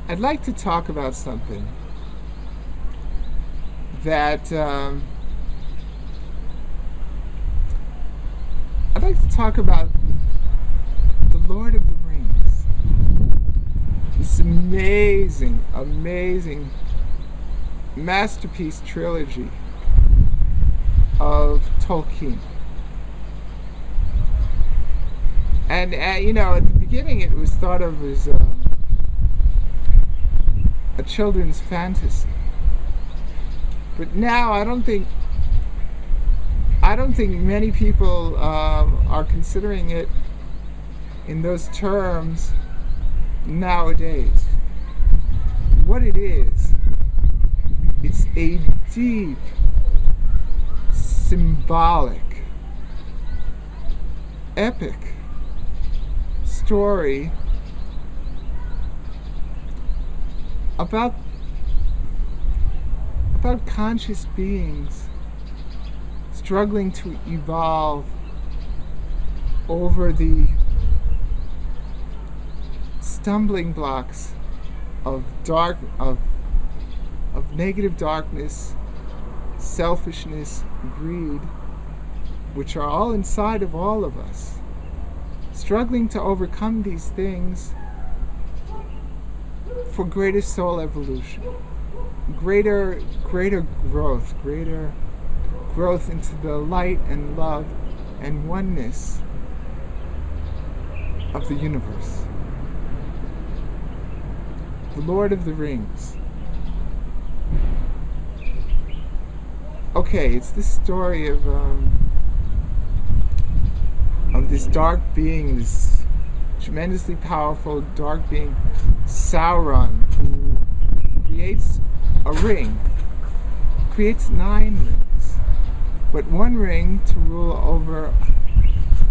I'd like to talk about something that I'd like to talk about the Lord of the Rings. This amazing, amazing masterpiece trilogy of Tolkien. And you know, at the beginning it was thought of as a children's fantasy, but now I don't think many people are considering it in those terms nowadays. What it is, it's a deep, symbolic, epic story about conscious beings struggling to evolve over the stumbling blocks of negative darkness, selfishness, greed, which are all inside of all of us. Struggling to overcome these things for greater soul evolution, greater growth into the light and love and oneness of the universe. The Lord of the Rings. Okay, it's the story of this dark being, this tremendously powerful dark being, Sauron, who creates a ring, creates 9 rings, but 1 ring to rule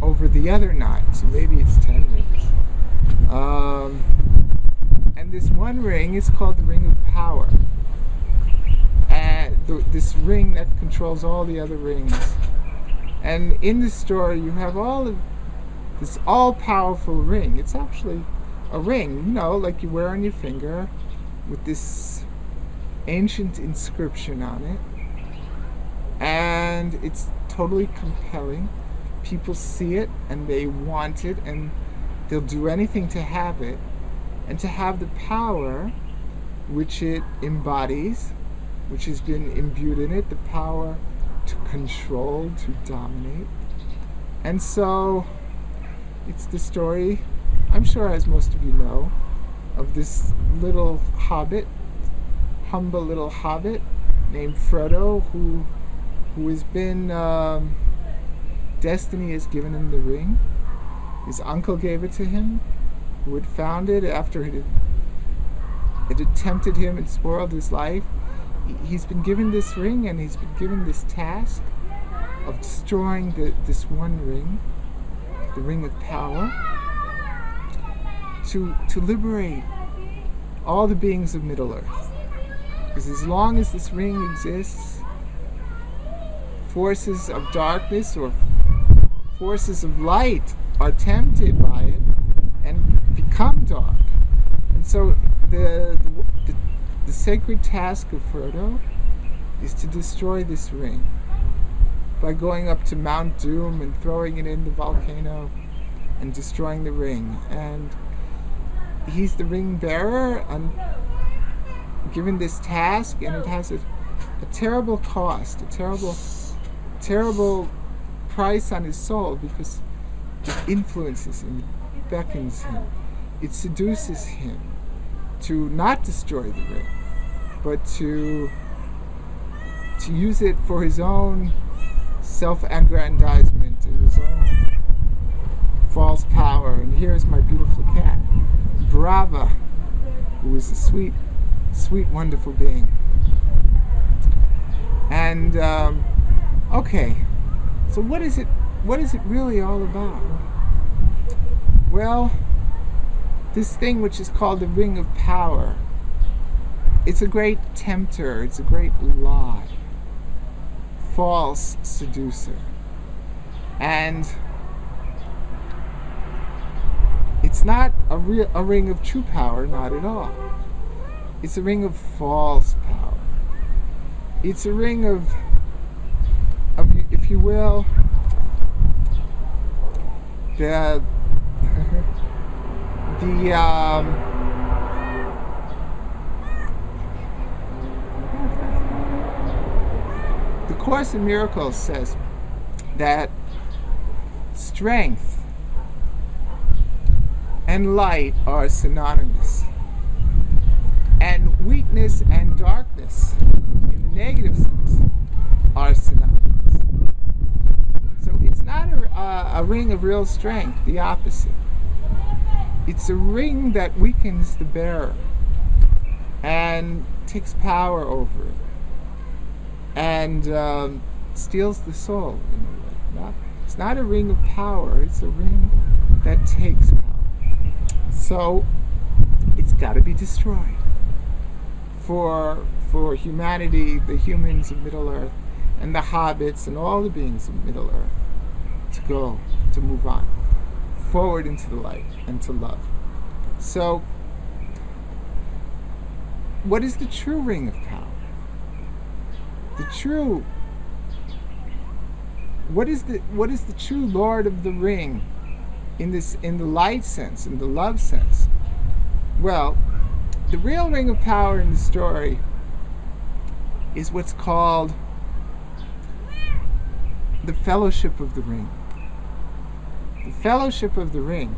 over the other 9, so maybe it's 10 rings. And this 1 ring is called the Ring of Power, and this ring that controls all the other rings. And in the story you have all of this all-powerful ring. It's actually a ring, you know, like you wear on your finger, with this ancient inscription on it. And it's totally compelling. People see it and they want it, and they'll do anything to have it, and to have the power which it embodies, which has been imbued in it, the power to control, to dominate. And so it's the story, I'm sure as most of you know, of this little hobbit, humble little hobbit named Frodo, who has been, destiny has given him the ring. His uncle gave it to him, who had found it after it had tempted him and spoiled his life. He's been given this ring, and he's been given this task of destroying this 1 ring, the Ring of Power, to liberate all the beings of Middle-earth. Because as long as this ring exists, forces of darkness or forces of light are tempted by it and become dark. And so the sacred task of Frodo is to destroy this ring by going up to Mount Doom and throwing it in the volcano and destroying the ring. And he's the ring bearer and given this task, and it has a terrible cost, a terrible price on his soul, because it influences him, it beckons him, it seduces him to not destroy the ring, but to use it for his own self-aggrandizement and his own false power and here is my beautiful cat, Brava, who is a sweet, sweet, wonderful being. And okay, so what is it really all about? Well, this thing which is called the ring of power, it's a great tempter, it's a great lie, false seducer. And it's not a ring of true power, not at all. It's a ring of false power. It's a ring of if you will, the Course in Miracles says that strength and light are synonymous, and weakness and darkness, in the negative sense, are synonymous. So it's not a ring of real strength, the opposite. It's a ring that weakens the bearer and takes power over it and steals the soul. It's not a ring of power, it's a ring that takes power. So it's got to be destroyed for humanity, the humans of Middle Earth, and the hobbits and all the beings of Middle Earth to move on forward into the light and to love. So what is the true ring of power? What is the true Lord of the ring in the light sense, in the love sense? Well, the real ring of power in the story is what's called the fellowship of the ring. The fellowship of the ring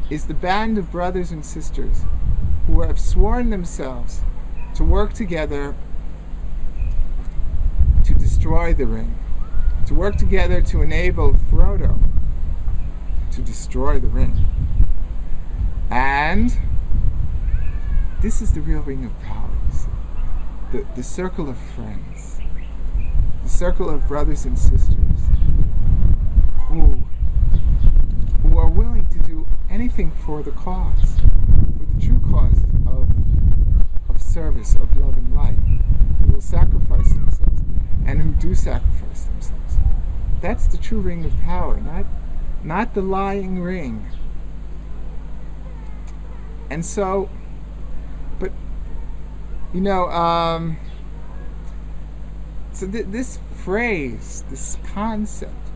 is the band of brothers and sisters who have sworn themselves to work together to destroy the ring, to work together to enable Frodo to destroy the ring. And this is the real ring of powers, the circle of friends, the circle of brothers and sisters who are willing to do anything for the cause, for the true cause of service, of love and light, who will sacrifice themselves, and who do sacrifice themselves. That's the true ring of power, not the lying ring. And so, but so this phrase, this concept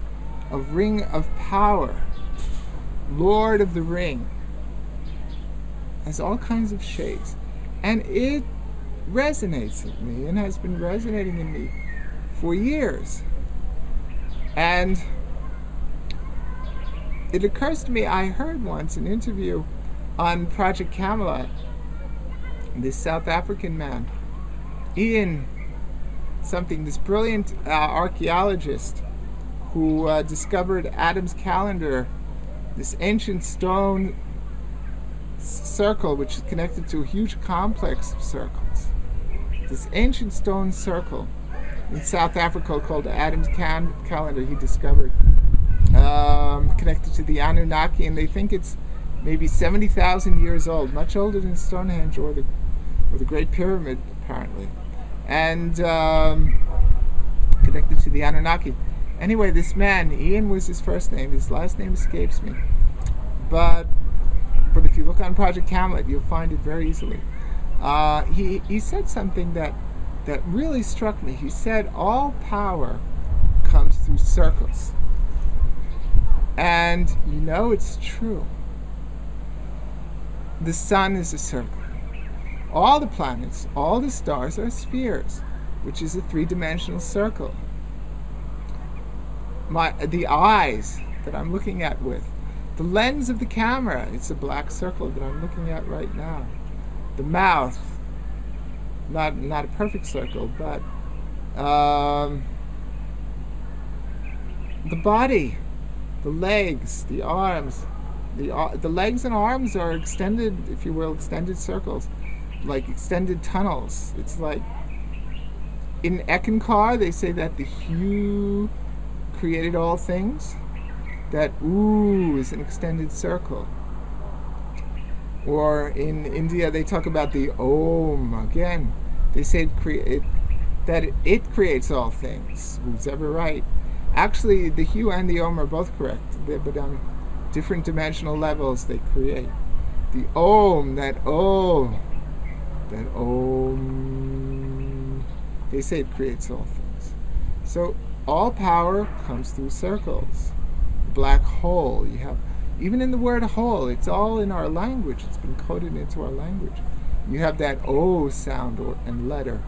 of ring of power, Lord of the Ring, has all kinds of shades, and it resonates with me and has been resonating in me for years. And it occurs to me, I heard once an interview on Project Camelot, this South African man, Ian something, this brilliant archaeologist who discovered Adam's calendar, this ancient stone circle which is connected to a huge complex of circles. This ancient stone circle in South Africa called Adam's calendar he discovered, connected to the Anunnaki, and they think it's maybe 70,000 years old, much older than Stonehenge or the Great Pyramid, apparently, and connected to the Anunnaki. Anyway, this man, Ian was his first name, his last name escapes me, but if you look on Project Camelot, you'll find it very easily. He said something that really struck me. He said all power comes through circles. And it's true. The sun is a circle. All the planets, all the stars are spheres, which is a three-dimensional circle. The eyes that I'm looking at with, the lens of the camera, it's a black circle that I'm looking at right now. The mouth, not a perfect circle, but the body, the legs, the arms, The legs and arms are extended, if you will, extended circles, like extended tunnels. It's like in Ekankar they say that the Hu created all things. That U is an extended circle. Or in India they talk about the Om again. They say that it creates all things. Who's ever right? Actually, the Hu and the Om are both correct, but on different dimensional levels they create. The Om, that Om, they say it creates all things. So all power comes through circles. The black hole, you have, even in the word whole, it's all in our language. It's been coded into our language. You have that O sound and letter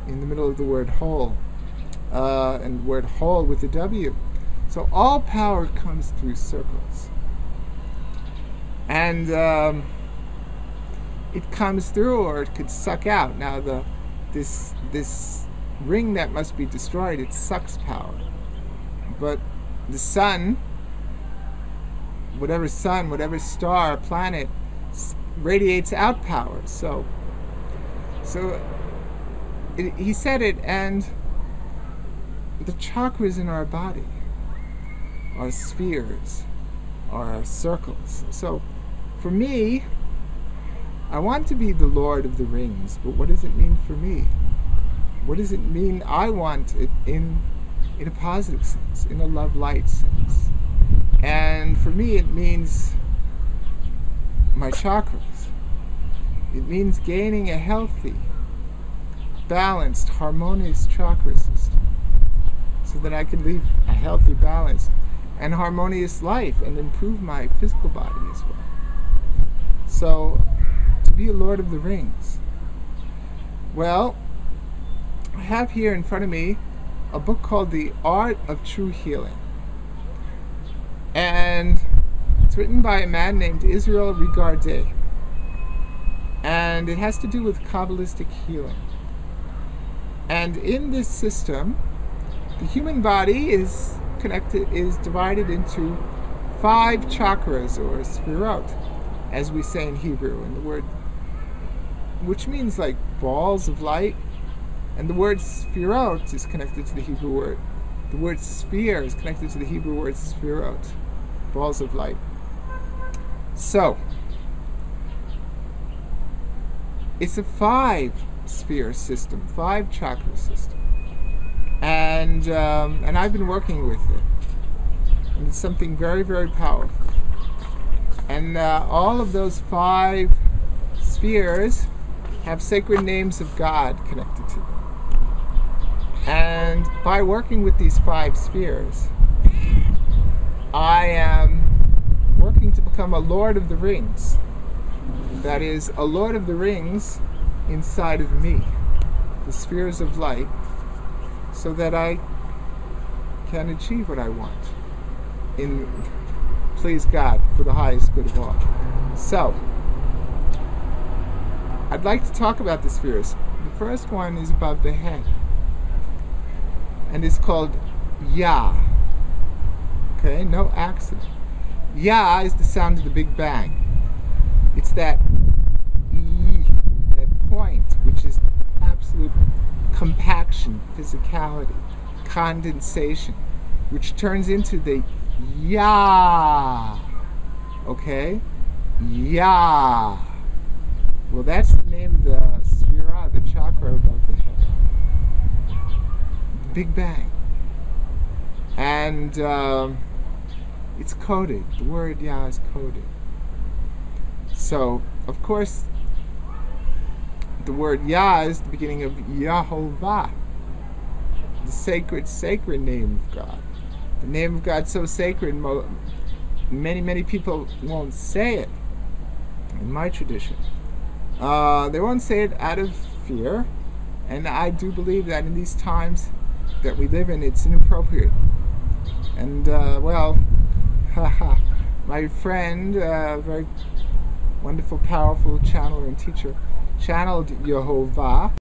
in the middle of the word whole. And the word whole with the W. So all power comes through circles. And it comes through, or it could suck out. Now this ring that must be destroyed, it sucks power. But the sun, whatever star, planet, radiates out power. So he said it, and the chakras in our body are spheres, are circles. So for me, I want to be the Lord of the Rings, but what does it mean for me? What does it mean I want it in a positive sense, in a love-light sense? And for me it means my chakras. It means gaining a healthy, balanced, harmonious chakra system, so that I could live a healthy, balanced, and harmonious life and improve my physical body as well. So, to be a Lord of the Rings. Well, I have here in front of me a book called The Art of True Healing. And it's written by a man named Israel Regardie. And it has to do with Kabbalistic healing. And in this system, the human body is divided into 5 chakras, or sphirot, as we say in Hebrew, and the word, which means like balls of light. And the word sphirot is connected to the Hebrew word. The word sphere is connected to the Hebrew word sphirot, balls of light. So, it's a 5-sphere system, 5 chakra system. And I've been working with it. And it's something very, very powerful. And all of those 5 spheres have sacred names of God connected to them. And by working with these 5 spheres, I am working to become a Lord of the Rings. That is, a Lord of the Rings inside of me, the spheres of light, so that I can achieve what I want, in please God, for the highest good of all. So, I'd like to talk about the spheres. The first one is above the head, and it's called Ya. Okay, no accident. Ya is the sound of the Big Bang. It's that E, that point, which is absolute compaction, physicality, condensation, which turns into the Ya. Okay? Ya. Well, that's the name of the sphira, the chakra above the head. The Big Bang. And it's coded. The word Ya is coded. So, of course, the word Ya is the beginning of Yahovah, the sacred name of God. The name of God so sacred, many people won't say it in my tradition. They won't say it out of fear, and I do believe that in these times that we live in, it's inappropriate. And, well, my friend, very wonderful, powerful channeler and teacher, channeled Yehovah